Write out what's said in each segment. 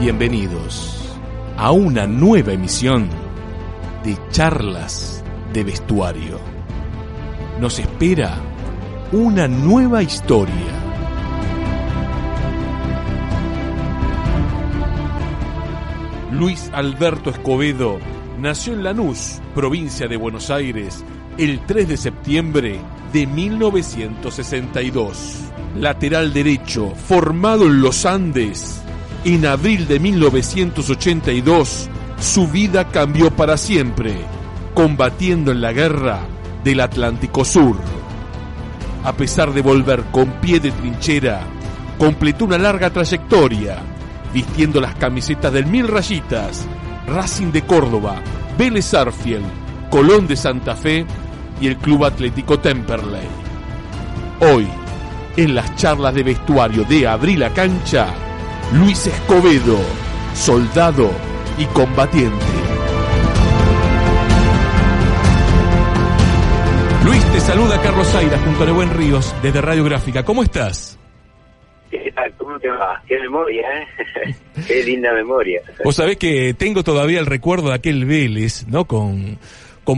Bienvenidos a una nueva emisión de Charlas de Vestuario. Nos espera una nueva historia. Luis Alberto Escobedo nació en Lanús, provincia de Buenos Aires, el 3 de septiembre de 1962. Lateral derecho, formado en los Andes. En abril de 1982, su vida cambió para siempre, combatiendo en la guerra del Atlántico Sur. A pesar de volver con pie de trinchera, completó una larga trayectoria, vistiendo las camisetas del Mil Rayitas, Racing de Córdoba, Vélez Sarsfield, Colón de Santa Fe y el Club Atlético Temperley. Hoy, en las charlas de vestuario de Abrí la Cancha, Luis Escobedo, soldado y combatiente. Luis, te saluda Carlos Zaira junto a Nebuen Ríos desde Radiográfica. ¿Cómo estás? ¿Qué tal? ¿Cómo te va? Qué memoria, ¿eh? Qué linda memoria. Vos sabés que tengo todavía el recuerdo de aquel Vélez, ¿no? Con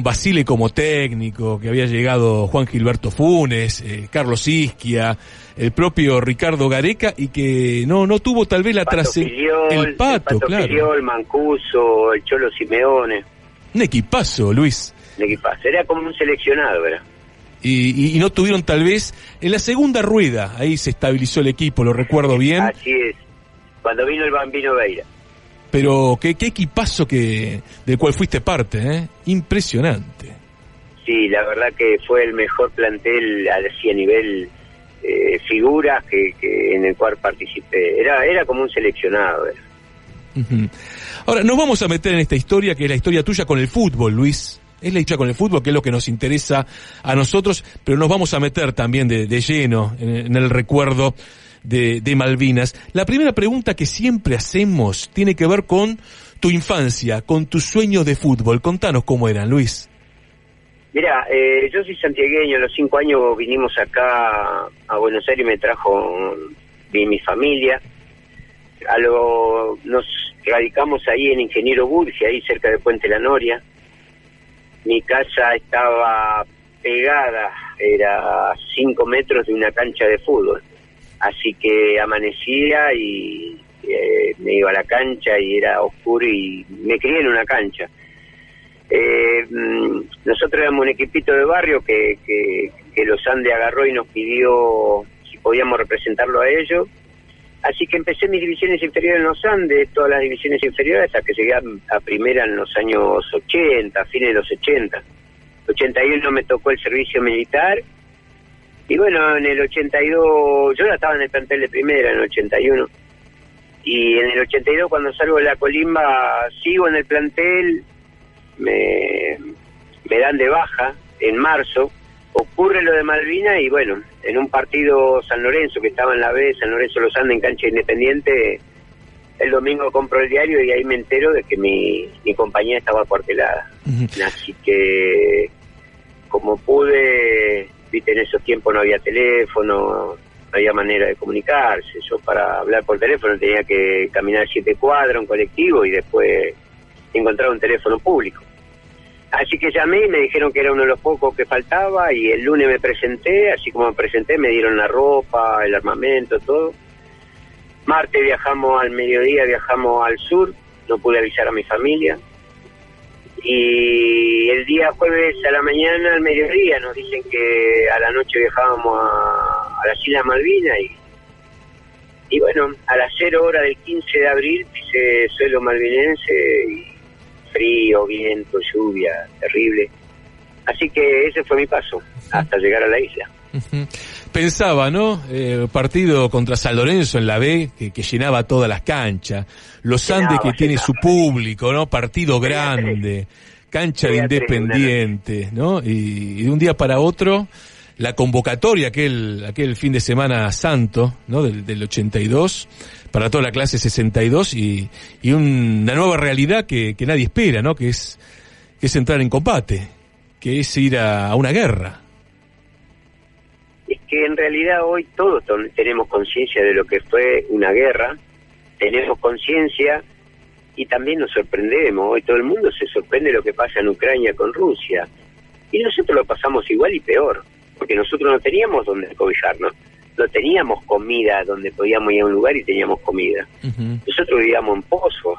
Basile como técnico, que había llegado Juan Gilberto Funes, Carlos Isquia, el propio Ricardo Gareca, y que no tuvo tal vez la trascendencia. El Pato, claro. Filiol, Mancuso, el Cholo Simeone. Un equipazo, Luis. Un equipazo. Era como un seleccionado, ¿verdad? Y no tuvieron tal vez en la segunda rueda, ahí se estabilizó el equipo, lo recuerdo bien. Así es, cuando vino el Bambino Veira. Pero qué equipazo del cual fuiste parte, ¿eh? Impresionante. Sí, la verdad que fue el mejor plantel así a nivel figuras que en el cual participé. Era como un seleccionado. Uh-huh. Ahora, nos vamos a meter en esta historia, que es la historia tuya con el fútbol, Luis. Es la historia con el fútbol, que es lo que nos interesa a nosotros, pero nos vamos a meter también de lleno en el recuerdo de Malvinas. La primera pregunta que siempre hacemos tiene que ver con tu infancia, con tus sueños de fútbol. Contanos cómo eran, Luis. Mirá, yo soy santiagueño, a los 5 años vinimos acá a Buenos Aires y me trajo mi familia. Nos radicamos ahí en Ingeniero Burgi, ahí cerca de Puente La Noria. Mi casa estaba pegada, era a 5 metros de una cancha de fútbol. Así que amanecía y me iba a la cancha y era oscuro y me crié en una cancha. Nosotros éramos un equipito de barrio que los Andes agarró y nos pidió si podíamos representarlo a ellos. Así que empecé mis divisiones inferiores en los Andes, todas las divisiones inferiores, hasta que llegué a primera en los años 80, fines de los 80. 81 me tocó el servicio militar. Y bueno, en el 82, yo ya estaba en el plantel de primera, en el 81. Y en el 82, cuando salgo de la colimba, sigo en el plantel, me dan de baja en marzo. Ocurre lo de Malvinas y bueno, en un partido San Lorenzo, que estaba en la B, San Lorenzo Los Andes en cancha Independiente, el domingo compro el diario y ahí me entero de que mi compañía estaba acuartelada. Uh-huh. Así que, como pude, viste, en esos tiempos no había teléfono, no había manera de comunicarse. Yo para hablar por teléfono tenía que caminar 7 cuadras, un colectivo, y después encontrar un teléfono público. Así que llamé y me dijeron que era uno de los pocos que faltaba, y el lunes me presenté. Así como me presenté, me dieron la ropa, el armamento, todo. Martes viajamos al mediodía, viajamos al sur, no pude avisar a mi familia. Y el día jueves a la mañana, al mediodía, nos dicen que a la noche viajábamos a las Islas Malvinas. Y bueno, a las 0 horas del 15 de abril pise suelo malvinense, y frío, viento, lluvia, terrible. Así que ese fue mi paso, hasta llegar a la isla. Pensaba, ¿no? Partido contra San Lorenzo en la B, que llenaba todas las canchas. Los Andes, que tiene su público, ¿no? Partido grande, cancha de Independiente, ¿no? Y de un día para otro, la convocatoria, aquel fin de semana santo, ¿no? Del 82, para toda la clase 62, y una nueva realidad que nadie espera, ¿no? Que es entrar en combate, que es ir a una guerra. Es que en realidad hoy todos tenemos conciencia de lo que fue una guerra, tenemos conciencia y también nos sorprendemos. Hoy todo el mundo se sorprende de lo que pasa en Ucrania con Rusia. Y nosotros lo pasamos igual y peor, porque nosotros no teníamos donde cobijarnos, no teníamos comida donde podíamos ir a un lugar y teníamos comida. Uh-huh. Nosotros vivíamos en pozos,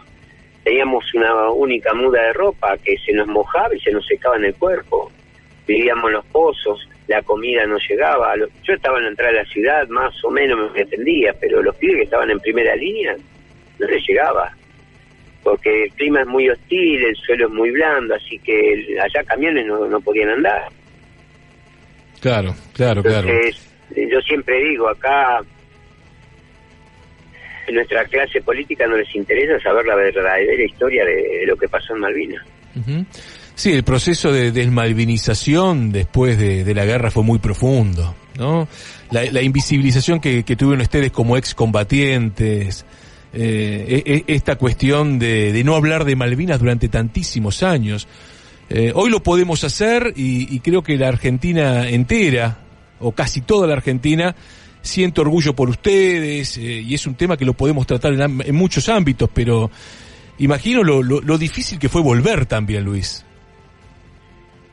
teníamos una única muda de ropa que se nos mojaba y se nos secaba en el cuerpo. Vivíamos en los pozos, la comida no llegaba. Yo estaba en la entrada de la ciudad, más o menos me entendía, pero los pibes que estaban en primera línea no les llegaba, porque el clima es muy hostil, el suelo es muy blando, así que allá camiones no podían andar. Claro. Entonces, yo siempre digo, acá en nuestra clase política no les interesa saber la verdadera historia de lo que pasó en Malvinas. Uh-huh. Sí, el proceso de desmalvinización después de la guerra fue muy profundo, ¿no? La invisibilización que tuvieron ustedes como excombatientes, esta cuestión de no hablar de Malvinas durante tantísimos años. Hoy lo podemos hacer y creo que la Argentina entera, o casi toda la Argentina, siente orgullo por ustedes, y es un tema que lo podemos tratar en muchos ámbitos, pero imagino lo difícil que fue volver también, Luis.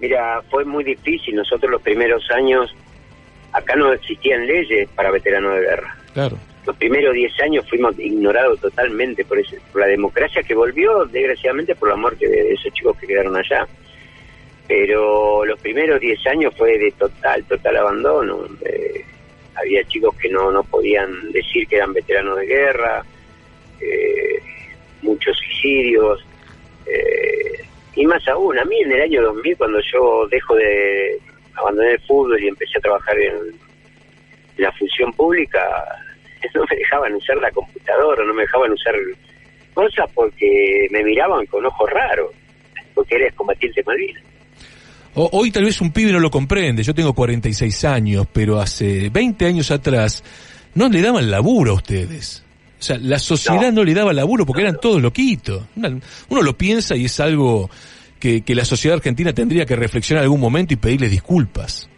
Mira, fue muy difícil. Nosotros los primeros años, acá no existían leyes para veteranos de guerra. Claro. Los primeros 10 años fuimos ignorados totalmente por la democracia que volvió, desgraciadamente, por la muerte de esos chicos que quedaron allá. Pero los primeros 10 años fue de total abandono. Había chicos que no podían decir que eran veteranos de guerra, muchos suicidios, y más aún, a mí en el año 2000, cuando yo abandoné el fútbol y empecé a trabajar en la función pública, no me dejaban usar la computadora, no me dejaban usar cosas porque me miraban con ojos raros, porque eres combatiente Malvinas. Hoy tal vez un pibe no lo comprende, yo tengo 46 años, pero hace 20 años atrás no le daban laburo a ustedes. O sea, la sociedad no le daba laburo porque eran todos loquitos. Uno lo piensa y es algo que la sociedad argentina tendría que reflexionar en algún momento y pedirles disculpas.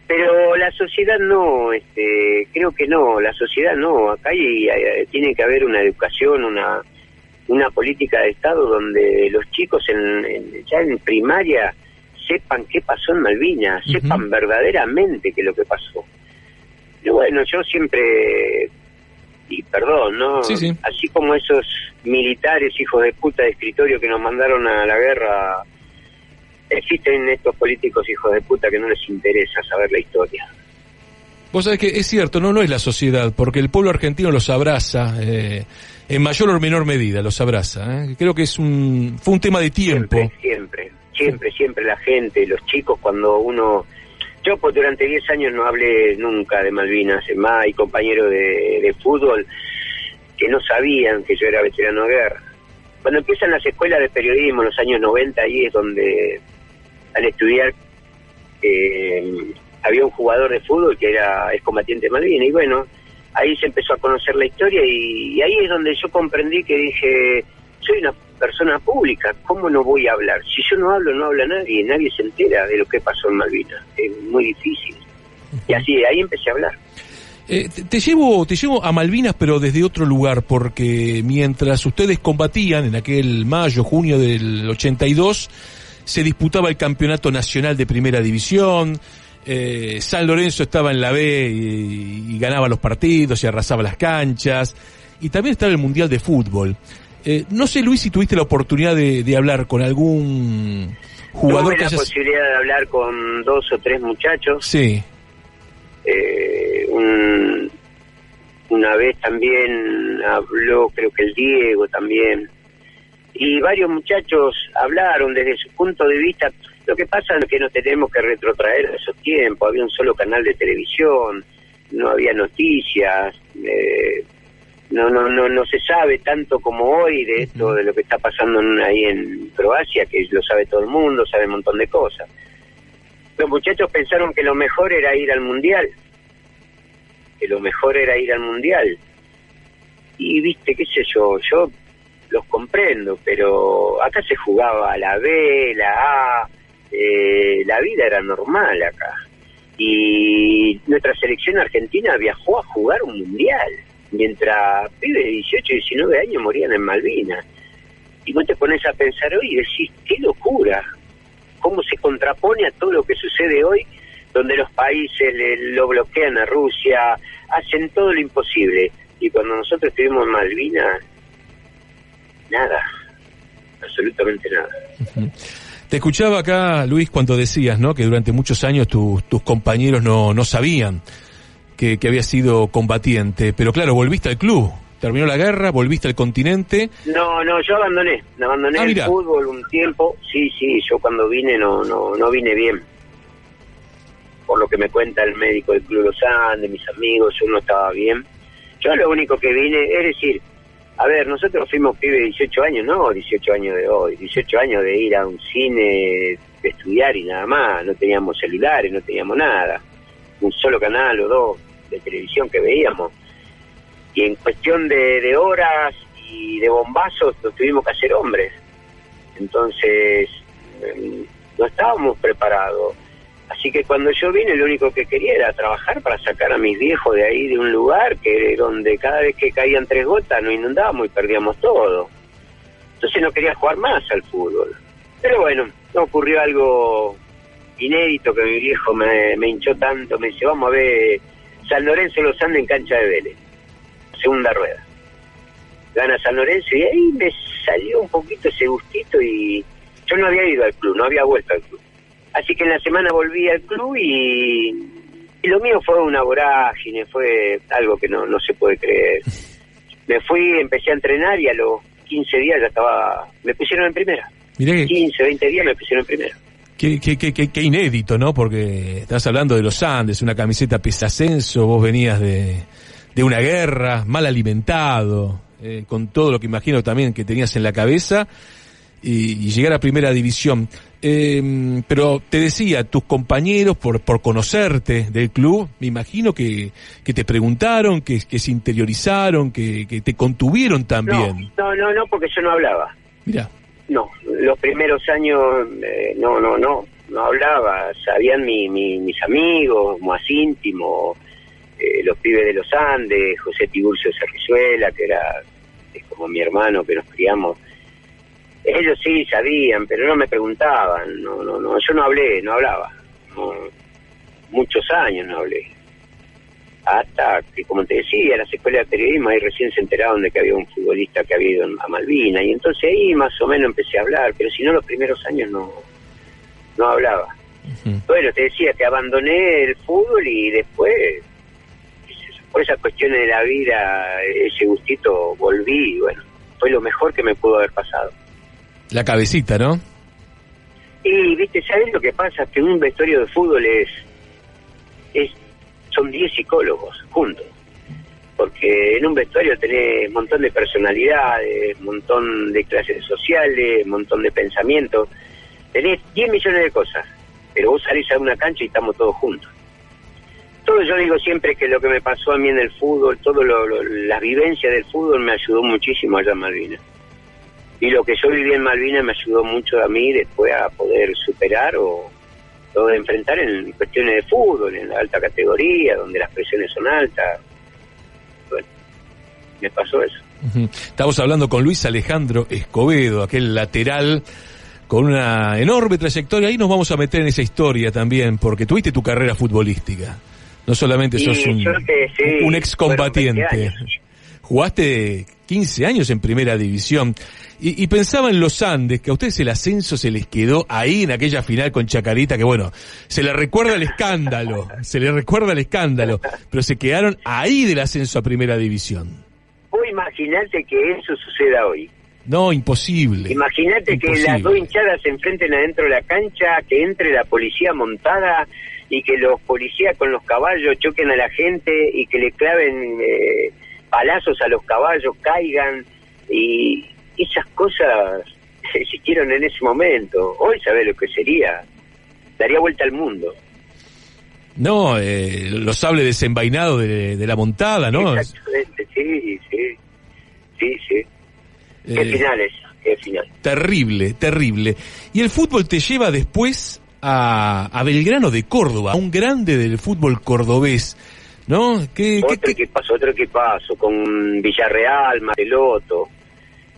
Pero la sociedad no, creo que no, la sociedad no. Acá tiene que haber una educación, una política de Estado donde los chicos ya en primaria sepan qué pasó en Malvinas, uh-huh, sepan verdaderamente qué es lo que pasó. Y bueno, yo siempre, y perdón, ¿no? Sí. Así como esos militares hijos de puta de escritorio que nos mandaron a la guerra, existen estos políticos hijos de puta que no les interesa saber la historia. Vos sabés que es cierto, no es la sociedad, porque el pueblo argentino los abraza, en mayor o menor medida los abraza. Creo que fue un tema de tiempo. Siempre la gente, los chicos, cuando uno... Yo pues durante 10 años no hablé nunca de Malvinas, es más, hay compañeros de fútbol que no sabían que yo era veterano de guerra. Cuando empiezan las escuelas de periodismo en los años 90, ahí es donde al estudiar había un jugador de fútbol que era excombatiente de Malvinas, y bueno, ahí se empezó a conocer la historia y ahí es donde yo comprendí que dije, soy una persona pública, ¿cómo no voy a hablar? Si yo no hablo, no habla nadie se entera de lo que pasó en Malvinas, es muy difícil. Y así, ahí empecé a hablar. Te llevo a Malvinas, pero desde otro lugar, porque mientras ustedes combatían en aquel junio del 82, se disputaba el campeonato nacional de primera división, San Lorenzo estaba en la B y ganaba los partidos y arrasaba las canchas, y también estaba el Mundial de Fútbol. No sé, Luis, si tuviste la oportunidad de hablar con algún jugador. Tuve la posibilidad de hablar con 2 o 3 muchachos. Sí. Una vez también habló, creo que el Diego también, y varios muchachos hablaron desde su punto de vista. Lo que pasa es que no tenemos que retrotraer a esos tiempos, había un solo canal de televisión, no había noticias, no se sabe tanto como hoy de esto, de lo que está pasando ahí en Croacia, que lo sabe todo el mundo, sabe un montón de cosas. Los muchachos pensaron que lo mejor era ir al Mundial, y viste, qué sé yo los comprendo, pero acá se jugaba la B, la A, la vida era normal acá, y nuestra selección argentina viajó a jugar un Mundial. mientras pibes de 18, 19 años morían en Malvinas. Y vos te pones a pensar hoy y decís, qué locura, cómo se contrapone a todo lo que sucede hoy, donde los países lo bloquean a Rusia, hacen todo lo imposible. Y cuando nosotros estuvimos en Malvinas, nada, absolutamente nada. Te escuchaba acá, Luis, cuando decías, ¿no?, que durante muchos años tus compañeros no sabían que habías sido combatiente, pero claro, volviste al club, terminó la guerra, volviste al continente. No, yo abandoné el fútbol un tiempo. Sí, yo cuando vine no vine bien. Por lo que me cuenta el médico del Club Los Andes, mis amigos, yo no estaba bien. Yo lo único que vine, es decir, a ver, nosotros fuimos pibes de 18 años, no 18 años de hoy, 18 años de ir a un cine, de estudiar y nada más, no teníamos celulares, no teníamos nada, un solo canal o dos de televisión que veíamos, y en cuestión de horas y de bombazos nos tuvimos que hacer hombres, entonces no estábamos preparados. Así que cuando yo vine, lo único que quería era trabajar para sacar a mis viejos de ahí, de un lugar que donde cada vez que caían 3 gotas nos inundábamos y perdíamos todo. Entonces no quería jugar más al fútbol. Pero bueno, ocurrió algo inédito que mi viejo me hinchó tanto, me dice, vamos a ver San Lorenzo Los Andes en cancha de Vélez, segunda rueda. Gana San Lorenzo y ahí me salió un poquito ese gustito y yo no había ido al club, no había vuelto al club. Así que en la semana volví al club y lo mío fue una vorágine, fue algo que no se puede creer. Me fui, empecé a entrenar y a los 15 días ya me pusieron en primera. Mirá que 15, 20 días me pusieron en primera. Qué inédito, ¿no? Porque estás hablando de los Andes, una camiseta pesascenso, vos venías de una guerra, mal alimentado, con todo lo que imagino también que tenías en la cabeza, y llegar a primera división. Pero te decía, tus compañeros, por conocerte del club, me imagino que te preguntaron, que se interiorizaron, que te contuvieron también. No, porque yo no hablaba. Mirá. No, los primeros años no hablaba. Sabían mis amigos, más íntimos, los pibes de los Andes, José Tiburcio Cerrizuela, que es como mi hermano, que nos criamos. Ellos sí sabían, pero no me preguntaban, yo no hablaba, muchos años no hablé, hasta que, como te decía, en las escuelas de periodismo ahí recién se enteraron de que había un futbolista que había ido a Malvinas, y entonces ahí más o menos empecé a hablar, pero si no los primeros años no hablaba. Uh-huh. Bueno, te decía que abandoné el fútbol y después, por esas cuestiones de la vida, ese gustito volví, y bueno, fue lo mejor que me pudo haber pasado. La cabecita, ¿no? Y, viste, ¿sabés lo que pasa? Que un vestuario de fútbol son 10 psicólogos juntos. Porque en un vestuario tenés un montón de personalidades, un montón de clases sociales, un montón de pensamientos. Tenés 10 millones de cosas, pero vos salís a una cancha y estamos todos juntos. Todo, yo digo siempre que lo que me pasó a mí en el fútbol, la vivencia del fútbol me ayudó muchísimo allá en Malvinas. Y lo que yo viví en Malvinas me ayudó mucho a mí después a poder superar o enfrentar en cuestiones de fútbol, en la alta categoría, donde las presiones son altas. Bueno, me pasó eso. Uh-huh. Estamos hablando con Luis Alejandro Escobedo, aquel lateral con una enorme trayectoria. Ahí nos vamos a meter en esa historia también, porque tuviste tu carrera futbolística. No solamente sos un excombatiente. Jugaste 15 años en primera división. Y pensaba en los Andes, que a ustedes el ascenso se les quedó ahí en aquella final con Chacarita, que bueno, se le recuerda el escándalo, pero se quedaron ahí del ascenso a primera división. Vos imaginate que eso suceda hoy. No, imposible. Imagínate que las dos hinchadas se enfrenten adentro de la cancha, que entre la policía montada y que los policías con los caballos choquen a la gente y que le claven palazos a los caballos, caigan, y esas cosas existieron en ese momento. Hoy sabés lo que sería, daría vuelta al mundo. No, los sables desenvainados de la montada, ¿no? Exactamente, sí. Qué final. Terrible. Y el fútbol te lleva después a Belgrano de Córdoba, un grande del fútbol cordobés. ¿no? Otro equipazo, con Villarreal, Mateloto,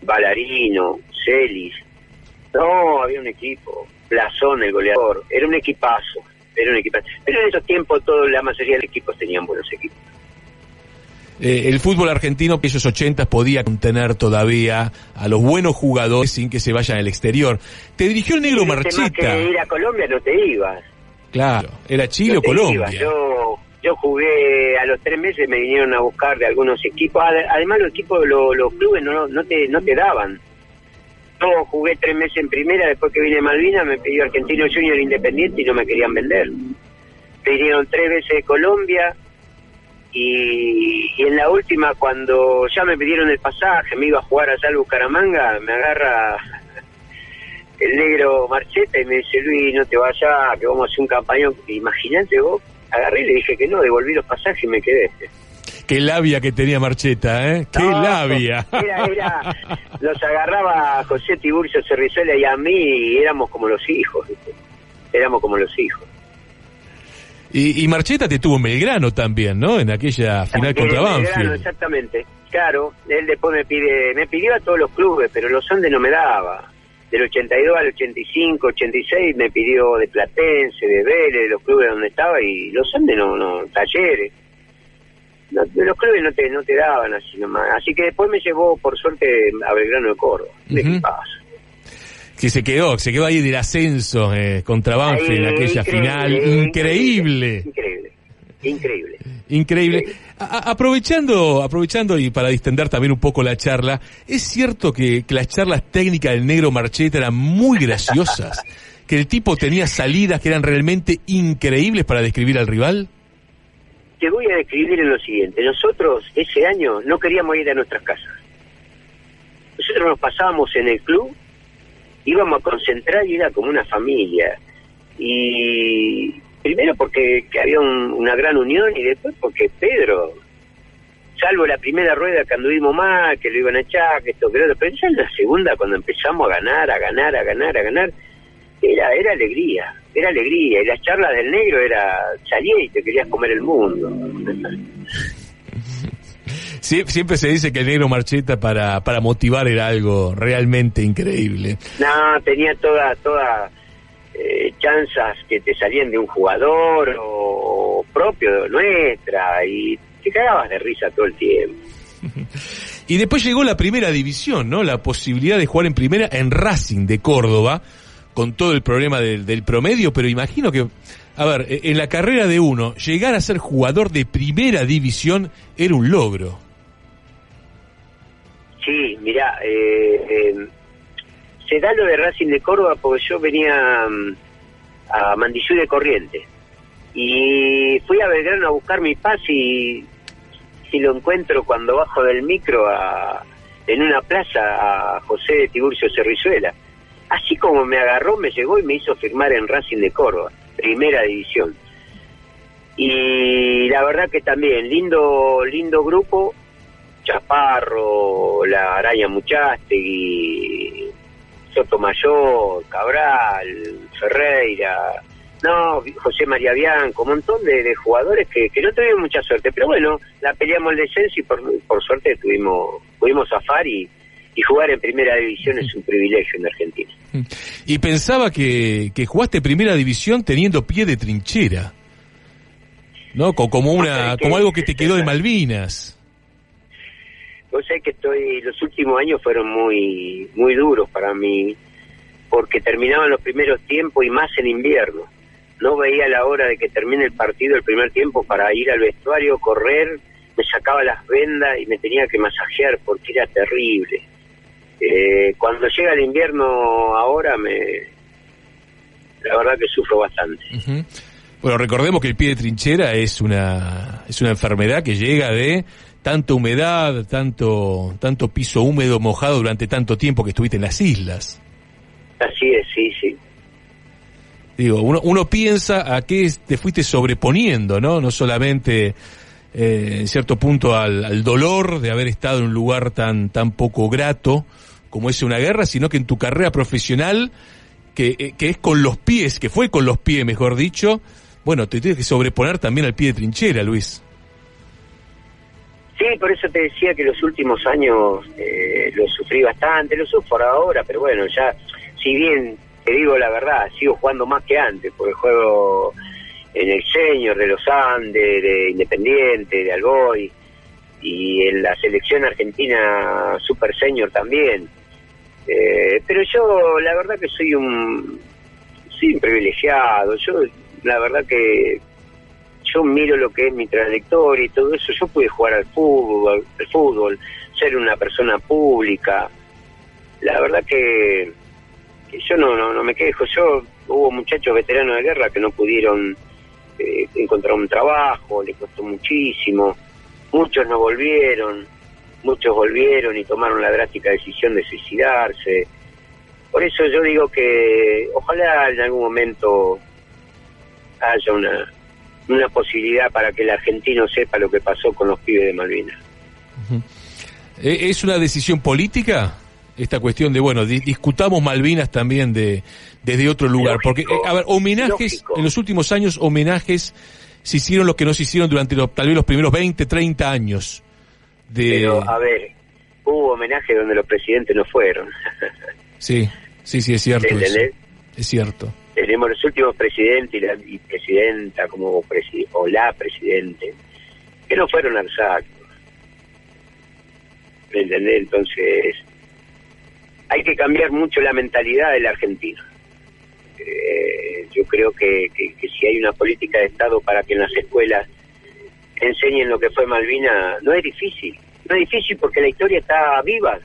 Ballarino, Celis. No, había un equipo, Blasón, el goleador, era un equipazo. Pero en esos tiempos la mayoría de los equipos tenían buenos equipos. El fútbol argentino, que esos 80 podía contener todavía a los buenos jugadores sin que se vayan al exterior. Te dirigió el negro Marcheta. Más que ir a Colombia no te ibas. Claro, era Chile o Colombia. Yo jugué, a los 3 meses me vinieron a buscar de algunos equipos. Además los equipos, los clubes no te daban. Yo jugué 3 meses en primera, después que vine a Malvinas me pidió Argentino Junior Independiente y no me querían vender. Me vinieron 3 veces de Colombia y en la última, cuando ya me pidieron el pasaje, me iba a jugar allá al Bucaramanga, me agarra el negro Marcheta y me dice: Luis, no te vayas, que vamos a hacer un campañón. Imagínate vos, agarré y le dije que no, devolví los pasajes y me quedé. Qué labia que tenía Marcheta, ¿eh? ¡Qué labia! Los agarraba a José Tiburcio Cerrizuela y a mí y éramos como los hijos, ¿viste? Éramos como los hijos. Y Marcheta te tuvo en Belgrano también, ¿no? En aquella final contra Banfield. Belgrano, exactamente. Claro, él después me pidió a todos los clubes, pero los Andes no me daba. Del 82 al 85, 86 me pidió de Platense, de Vélez, de los clubes donde estaba, y los Andes no, Talleres. No, los clubes no te daban así nomás. Así que después me llevó, por suerte, a Belgrano de Córdoba. Que se quedó ahí del ascenso contra Banfield en aquella final. Increíble. Aprovechando y para distender también un poco la charla, ¿es cierto que las charlas técnicas del negro Marcheta eran muy graciosas? ¿Que el tipo tenía salidas que eran realmente increíbles para describir al rival? Te voy a describir en lo siguiente. Nosotros ese año no queríamos ir a nuestras casas. Nosotros nos pasábamos en el club, íbamos a concentrar y era como una familia. Y primero porque había una gran unión, y después porque Pedro, salvo la primera rueda que anduvimos mal, que lo iban a echar, que esto, que lo otro, pero ya en la segunda, cuando empezamos a ganar, era alegría. Y las charlas del negro salía y te querías comer el mundo. Sí, siempre se dice que el negro Marcheta para motivar era algo realmente increíble. No, tenía todas chanzas que te salían de un jugador o propio de nuestra, y te cagabas de risa todo el tiempo. Y después llegó la primera división, ¿no? La posibilidad de jugar en primera en Racing de Córdoba, con todo el problema del promedio, pero imagino que, a ver, en la carrera de uno, llegar a ser jugador de primera división era un logro. Sí, mirá, se da lo de Racing de Córdoba porque yo venía a Mandillú de Corrientes y fui a Belgrano a buscar mi pase, y si lo encuentro cuando bajo del micro en una plaza a José Tiburcio Cerrizuela. Así como me agarró, me llegó y me hizo firmar en Racing de Córdoba, primera división. Y la verdad que también, lindo grupo, Chaparro, la Araña Muchastegui, Sotomayor, Cabral, Ferreira, José María Bianco, un montón de jugadores que no tuvieron mucha suerte, pero bueno, la peleamos el descenso y por suerte pudimos zafar, y jugar en primera división es un privilegio en Argentina. Y pensaba que jugaste primera división teniendo pie de trinchera, ¿no? Como algo que te quedó de Malvinas. Vos sabés que los últimos años fueron muy, muy duros para mí, porque terminaban los primeros tiempos y más en invierno. No veía la hora de que termine el partido, el primer tiempo, para ir al vestuario, correr, me sacaba las vendas y me tenía que masajear porque era terrible. Cuando llega el invierno ahora, la verdad que sufro bastante. Uh-huh. Bueno, recordemos que el pie de trinchera es una enfermedad que llega de tanta humedad, tanto piso húmedo, mojado durante tanto tiempo que estuviste en las islas. Así es, sí. Digo, uno piensa a qué te fuiste sobreponiendo, ¿no? No solamente en cierto punto al dolor de haber estado en un lugar tan poco grato como es una guerra, sino que en tu carrera profesional, que es con los pies, que fue con los pies, mejor dicho, bueno, te tienes que sobreponer también al pie de trinchera, Luis. Sí, por eso te decía que los últimos años lo sufrí bastante, lo sufro ahora, pero bueno, ya, si bien te digo la verdad, sigo jugando más que antes, porque juego en el Senior de los Andes, de Independiente, de Alboy, y en la selección argentina Super Senior también. Pero yo, la verdad que soy un privilegiado. Yo, la verdad que yo miro lo que es mi trayectoria y todo eso. Yo pude jugar al fútbol, ser una persona pública. La verdad que yo no me quejo. Hubo muchachos veteranos de guerra que no pudieron encontrar un trabajo, les costó muchísimo. Muchos no volvieron, muchos volvieron y tomaron la drástica decisión de suicidarse. Por eso yo digo que ojalá en algún momento haya una posibilidad para que el argentino sepa lo que pasó con los pibes de Malvinas. ¿Es una decisión política esta cuestión de, bueno, discutamos Malvinas también desde otro lugar? Porque, a ver, homenajes, lógico. En los últimos años, homenajes se hicieron los que no se hicieron durante tal vez los primeros 20, 30 años. Pero, a ver, hubo homenaje donde los presidentes no fueron. Sí, es cierto. ¿Entendés? Es cierto. Tenemos los últimos presidentes y presidenta o la presidente que no fueron al acto. ¿Me entendés? Entonces, hay que cambiar mucho la mentalidad del argentino. Yo creo que si hay una política de Estado para que en las escuelas enseñen lo que fue Malvinas, no es difícil porque la historia está viva.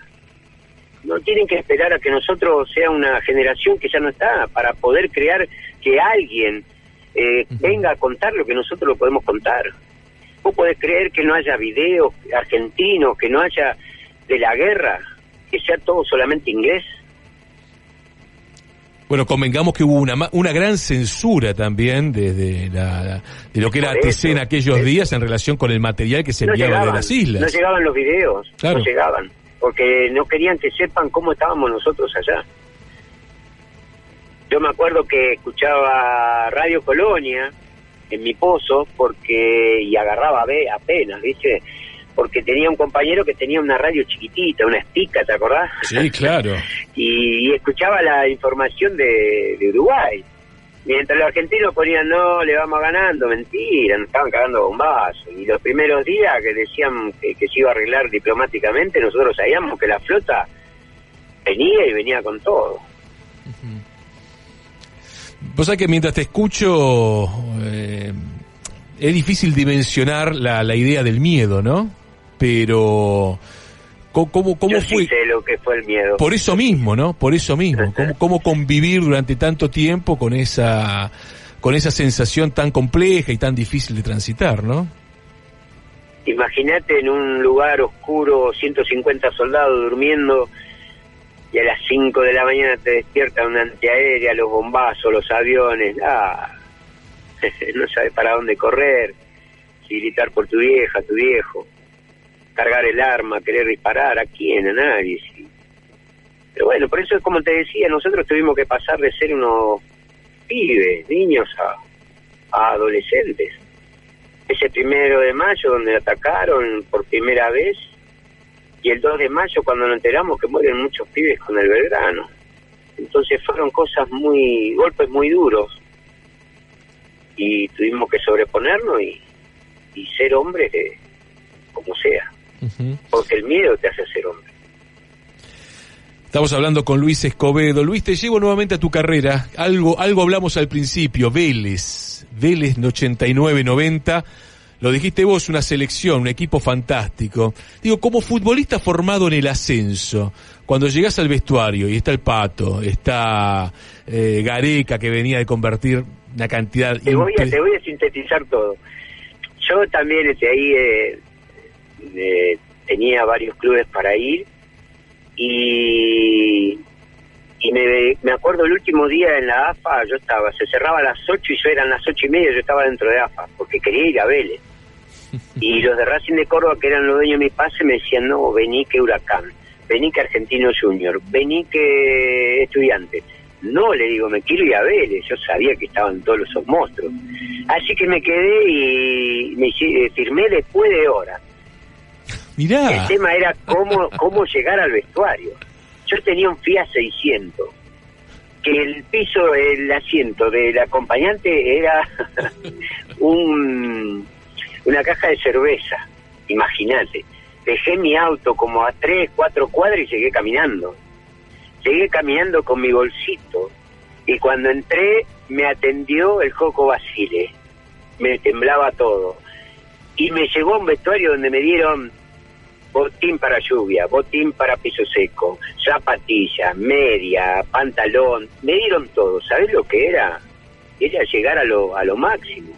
No tienen que esperar a que nosotros sea una generación que ya no está para poder crear que alguien venga a contar lo que nosotros lo podemos contar. Vos podés creer que no haya videos argentinos, que no haya de la guerra, que sea todo solamente inglés. Bueno, convengamos que hubo una gran censura también de lo que era ATC en aquellos días en relación con el material que se enviaba de las islas. No llegaban los videos, claro. No llegaban, porque no querían que sepan cómo estábamos nosotros allá. Yo me acuerdo que escuchaba Radio Colonia en mi pozo y agarraba apenas, ¿viste? Porque tenía un compañero que tenía una radio chiquitita, una estica, ¿te acordás? Sí, claro. y escuchaba la información de Uruguay. Mientras los argentinos ponían, no, le vamos ganando, mentira, nos estaban cagando bombazos. Y los primeros días que decían que se iba a arreglar diplomáticamente, nosotros sabíamos que la flota venía con todo. Vos sabés que mientras te escucho, es difícil dimensionar la idea del miedo, ¿no? Pero ¿cómo yo fue? Sí sé lo que fue el miedo. Por eso mismo, ¿no? Por eso mismo. ¿Cómo convivir durante tanto tiempo con esa sensación tan compleja y tan difícil de transitar, ¿no? Imagínate en un lugar oscuro, 150 soldados durmiendo, y a las 5 de la mañana te despierta una antiaérea, los bombazos, los aviones, no sabes para dónde correr, si gritar por tu vieja, tu viejo, cargar el arma, querer disparar, ¿a quién? A nadie. Sí. Pero bueno, por eso es como te decía, nosotros tuvimos que pasar de ser unos pibes, niños, a adolescentes. Ese 1 de mayo donde atacaron por primera vez, y el 2 de mayo cuando nos enteramos que mueren muchos pibes con el Belgrano. Entonces fueron golpes muy duros, y tuvimos que sobreponernos y ser hombres como sea. Porque el miedo te hace ser hombre. Estamos hablando con Luis Escobedo. Luis, te llevo nuevamente a tu carrera. Algo hablamos al principio. Vélez 89-90. Lo dijiste vos, una selección, un equipo fantástico. Digo, como futbolista formado en el ascenso, cuando llegás al vestuario y está el Pato, está Gareca, que venía de convertir una cantidad... Te voy a sintetizar todo. Yo también ahí tenía varios clubes para ir y me acuerdo el último día en la AFA, se cerraba a las 8 y eran las 8:30, yo estaba dentro de AFA porque quería ir a Vélez. Y los de Racing de Córdoba, que eran los dueños de mi pase, me decían, no, vení que Huracán, vení que Argentino Junior, vení que Estudiantes. No, le digo, me quiero ir a Vélez. Yo sabía que estaban todos esos monstruos. Así que me quedé y firmé después de hora. Mirá. El tema era cómo llegar al vestuario. Yo tenía un Fiat 600, que el asiento del acompañante era una caja de cerveza, imagínate. Dejé mi auto como a 3, 4 cuadras y llegué caminando con mi bolsito, y cuando entré me atendió el Coco Basile, me temblaba todo, y me llevó a un vestuario donde me dieron botín para lluvia, botín para piso seco, zapatillas, media, pantalón, me dieron todo. ¿Sabés lo que era? Era llegar a lo máximo.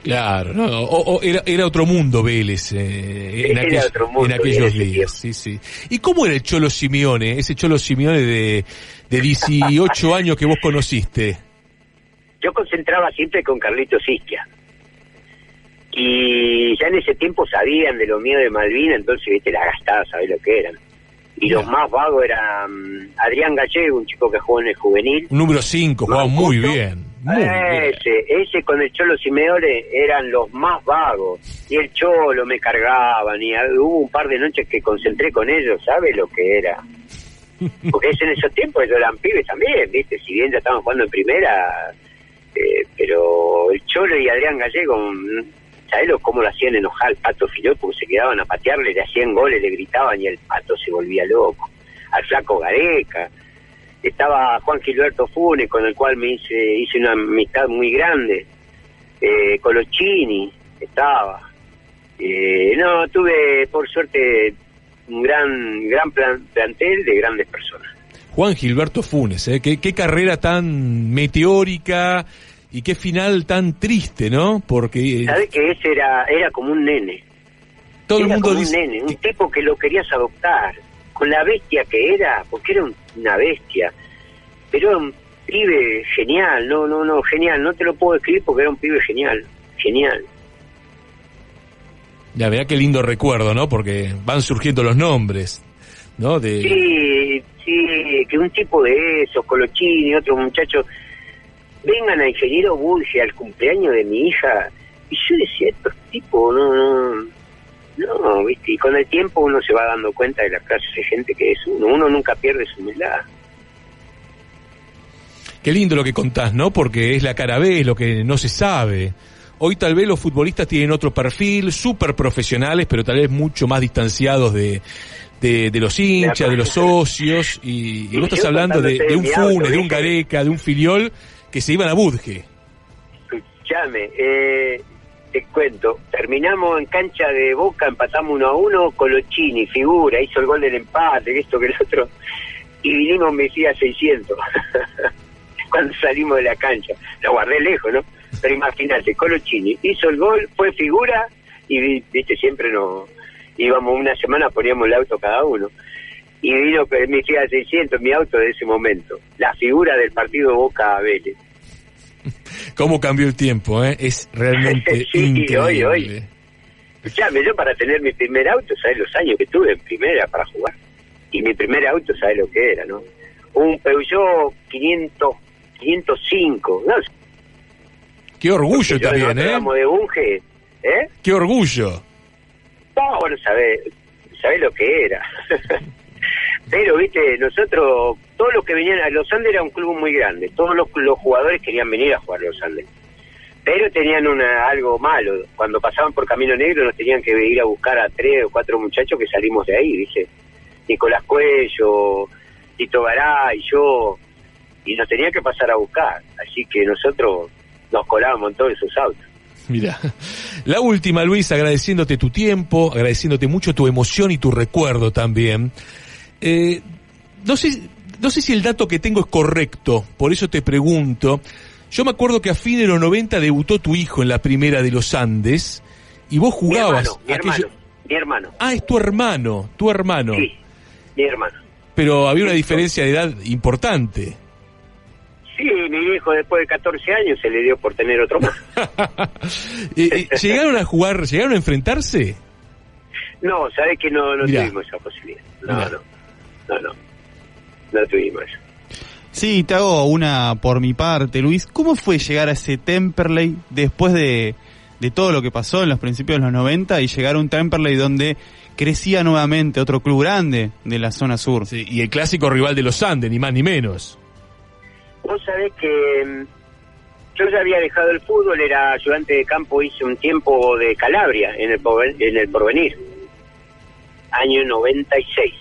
Claro, no, era otro mundo Vélez en aquellos días. Sí. ¿Y cómo era el Cholo Simeone, ese Cholo Simeone de 18 años que vos conociste? Yo concentraba siempre con Carlitos Isquia. Y ya en ese tiempo sabían de lo mío de Malvina, entonces, viste, la gastaba, ¿sabés lo que eran? Y los más vagos eran Adrián Gallego, un chico que jugó en el juvenil. Número 5, jugaba muy bien. Ese con el Cholo Simeone eran los más vagos. Y el Cholo me cargaban, y hubo un par de noches que concentré con ellos, ¿sabes lo que era? Porque en esos tiempos ellos eran pibes también, viste, si bien ya estaban jugando en primera, pero el Cholo y Adrián Gallego, ¿sabés cómo lo hacían enojar al Pato Filot? Porque se quedaban a patearle, le hacían goles, le gritaban y el Pato se volvía loco. Al Flaco Gareca. Estaba Juan Gilberto Funes, con el cual me hice una amistad muy grande. Colochini estaba. No, tuve por suerte un gran plantel de grandes personas. Juan Gilberto Funes, qué carrera tan meteórica y qué final tan triste, ¿no? Porque ¿sabés que ese era como un nene? Todo el mundo como dice un nene, un tipo que lo querías adoptar, con la bestia que era, porque era una bestia, pero era un pibe genial, genial, no te lo puedo describir porque era un pibe genial. Ya verá qué lindo recuerdo, ¿no? Porque van surgiendo los nombres, ¿no? Sí, que un tipo de esos, Colochini, otro muchacho, vengan a Ingeniero Burge al cumpleaños de mi hija, y yo decía, estos tipos, no, viste, y con el tiempo uno se va dando cuenta de la clase de gente que es uno nunca pierde su humildad. Qué lindo lo que contás, ¿no? Porque es la cara B, es lo que no se sabe. Hoy tal vez los futbolistas tienen otro perfil, súper profesionales, pero tal vez mucho más distanciados de los hinchas, de los socios, y vos estás hablando de un Funes, de un Gareca, de un Filiol, que se iban a Budge. Escuchame, te cuento, terminamos en cancha de Boca, empatamos 1-1, Colochini, figura, hizo el gol del empate, esto que el otro, y vinimos Mesía 600, cuando salimos de la cancha, lo guardé lejos, ¿no? Pero imagínate, Colochini hizo el gol, fue figura, y viste, siempre nos íbamos una semana, poníamos el auto cada uno, y vino mi Fiat 600, mi auto de ese momento, la figura del partido Boca Vélez. ¿Cómo cambió el tiempo, Es realmente sí, increíble. Hoy. Escuchame, yo para tener mi primer auto, ¿sabes los años que tuve en primera para jugar? Y mi primer auto, ¿sabes lo que era, no? Un Peugeot 505, ¿no? Qué orgullo también, de Bunge, Qué orgullo. No, bueno, sabés lo que era. Pero, viste, nosotros, todos los que venían a Los Andes era un club muy grande, todos los jugadores querían venir a jugar a Los Andes, pero tenían algo malo, cuando pasaban por Camino Negro nos tenían que ir a buscar a 3 o 4 muchachos que salimos de ahí, ¿viste? Nicolás Cuello, Tito Garay, yo, y nos tenían que pasar a buscar, así que nosotros nos colábamos en todos esos autos. Mira, la última, Luis, agradeciéndote tu tiempo, agradeciéndote mucho tu emoción y tu recuerdo también. No sé si el dato que tengo es correcto, por eso te pregunto. Yo me acuerdo que a fin de los 90 debutó tu hijo en la primera de los Andes y vos jugabas. Mi hermano. Ah, es tu hermano. Sí, mi hermano. Pero había una diferencia de edad importante. Sí, mi hijo después de 14 años se le dio por tener otro más. ¿Llegaron a jugar, llegaron a enfrentarse? No, sabés que no tuvimos esa posibilidad. No tuvimos eso. Sí, te hago una por mi parte, Luis. ¿Cómo fue llegar a ese Temperley después de de todo lo que pasó en los principios de los 90 y llegar a un Temperley donde crecía nuevamente otro club grande de la zona sur. Sí, y el clásico rival de los Andes, ni más ni menos. Vos sabés que yo ya había dejado el fútbol, era ayudante de campo, hice un tiempo de Calabria en el Porvenir, año 96.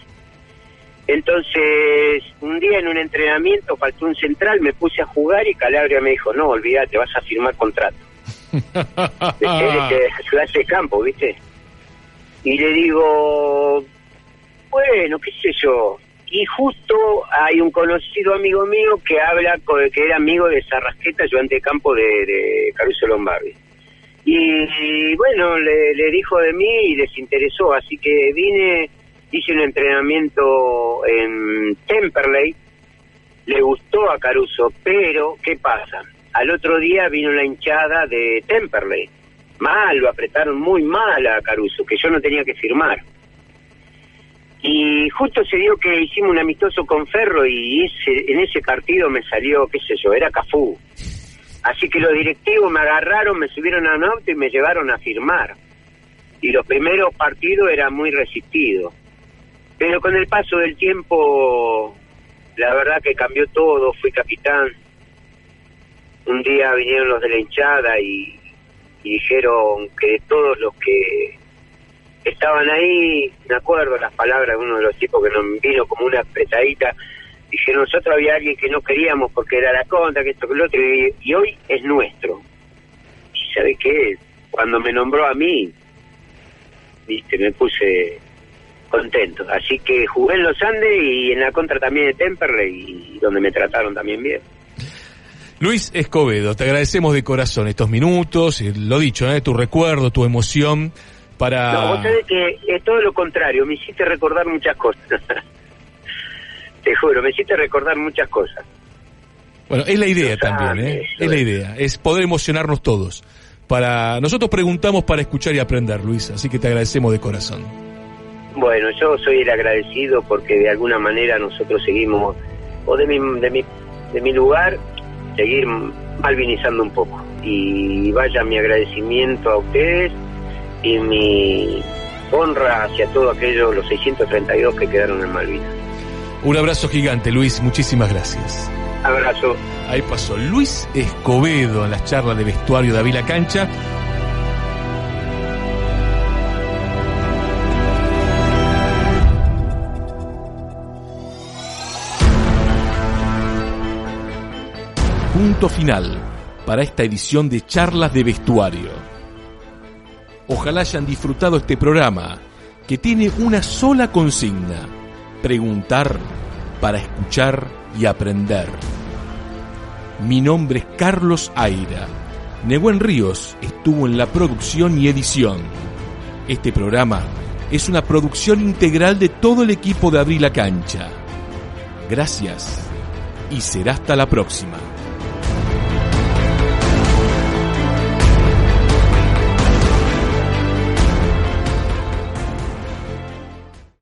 Entonces, un día en un entrenamiento faltó un central, me puse a jugar y Calabria me dijo, no, olvídate, vas a firmar contrato. Ayudante de campo, ¿viste? Y le digo, bueno, qué sé yo. Y justo hay un conocido amigo mío que habla, que era amigo de Sarrasqueta, ayudante de campo de Caruso Lombardi. Y bueno, le dijo de mí y les interesó, así que vine, hice un entrenamiento en Temperley, le gustó a Caruso, pero ¿qué pasa? Al otro día vino la hinchada de Temperley, mal, lo apretaron muy mal a Caruso, que yo no tenía que firmar. Y justo se dio que hicimos un amistoso con Ferro y en ese partido me salió, qué sé yo, era Cafú. Así que los directivos me agarraron, me subieron a un auto y me llevaron a firmar. Y los primeros partidos era muy resistido. Pero con el paso del tiempo, la verdad que cambió todo, fui capitán. Un día vinieron los de la hinchada y dijeron que de todos los que estaban ahí, me acuerdo las palabras de uno de los tipos que nos vino como una apretadita, dijeron, nosotros había alguien que no queríamos porque era la contra, que esto, que lo otro, y hoy es nuestro. ¿Y sabe qué? Cuando me nombró a mí, viste, me puse contento. Así que jugué en los Andes y en la contra también de Temperley, y donde me trataron también bien. Luis Escobedo, te agradecemos de corazón estos minutos, lo dicho, tu recuerdo, tu emoción para... No, vos sabés que es todo lo contrario, me hiciste recordar muchas cosas. Te juro, me hiciste recordar muchas cosas. Bueno, es la idea también, es la idea, es poder emocionarnos todos. Nosotros preguntamos para escuchar y aprender, Luis, así que te agradecemos de corazón. Bueno, yo soy el agradecido porque de alguna manera nosotros seguimos, o de mi lugar, seguir malvinizando un poco. Y vaya mi agradecimiento a ustedes y mi honra hacia todos aquellos, los 632 que quedaron en Malvinas. Un abrazo gigante, Luis, muchísimas gracias. Abrazo. Ahí pasó Luis Escobedo en las charlas de vestuario de Avila Cancha. Punto final para esta edición de Charlas de Vestuario. Ojalá hayan disfrutado este programa, que tiene una sola consigna: preguntar para escuchar y aprender. Mi nombre es Carlos Aira. Nehuen Ríos estuvo en la producción y edición. Este programa es una producción integral de todo el equipo de Avila Cancha. Gracias y será hasta la próxima.